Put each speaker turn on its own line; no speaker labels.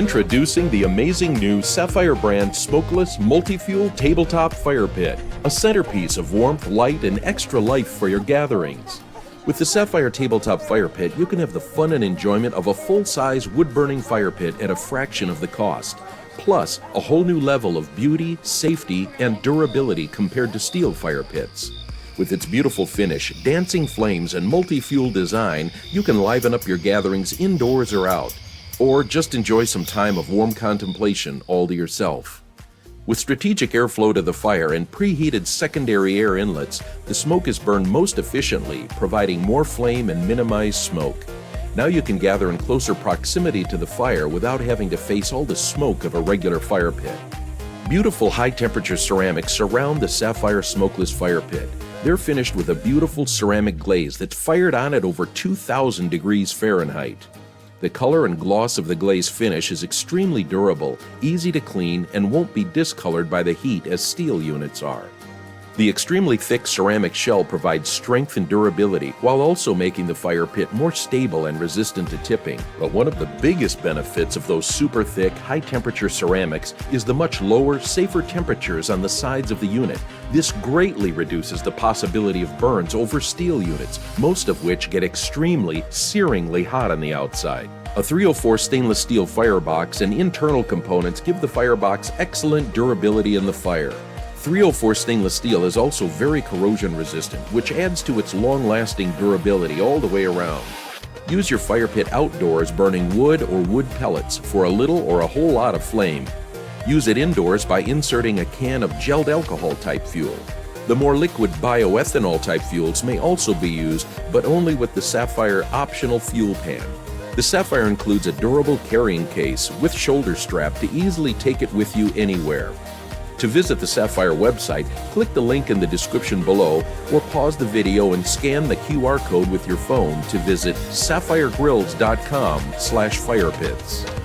Introducing the amazing new Saffire brand Smokeless Multi-Fuel Tabletop Fire Pit, a centerpiece of warmth, light, and extra life for your gatherings. With the Saffire Tabletop Fire Pit, you can have the fun and enjoyment of a full-size wood-burning fire pit at a fraction of the cost, plus a whole new level of beauty, safety, and durability compared to steel fire pits. With its beautiful finish, dancing flames, and multi-fuel design, you can liven up your gatherings indoors or out, or just enjoy some time of warm contemplation all to yourself. With strategic airflow to the fire and preheated secondary air inlets, the smoke is burned most efficiently, providing more flame and minimized smoke. Now you can gather in closer proximity to the fire without having to face all the smoke of a regular fire pit. Beautiful high-temperature ceramics surround the Saffire Smokeless Fire Pit. They're finished with a beautiful ceramic glaze that's fired on at over 2,000 degrees Fahrenheit. The color and gloss of the glaze finish is extremely durable, easy to clean, and won't be discolored by the heat as steel units are. The extremely thick ceramic shell provides strength and durability while also making the fire pit more stable and resistant to tipping. But one of the biggest benefits of those super thick, high-temperature ceramics is the much lower, safer temperatures on the sides of the unit. This greatly reduces the possibility of burns over steel units, most of which get extremely, searingly hot on the outside. A 304 stainless steel firebox and internal components give the firebox excellent durability in the fire. 304 stainless steel is also very corrosion resistant, which adds to its long-lasting durability all the way around. Use your fire pit outdoors burning wood or wood pellets for a little or a whole lot of flame. Use it indoors by inserting a can of gelled alcohol type fuel. The more liquid bioethanol type fuels may also be used, but only with the Saffire optional fuel pan. The Saffire includes a durable carrying case with shoulder strap to easily take it with you anywhere. To visit the Saffire website, click the link in the description below or pause the video and scan the QR code with your phone to visit saffire.com/firepits.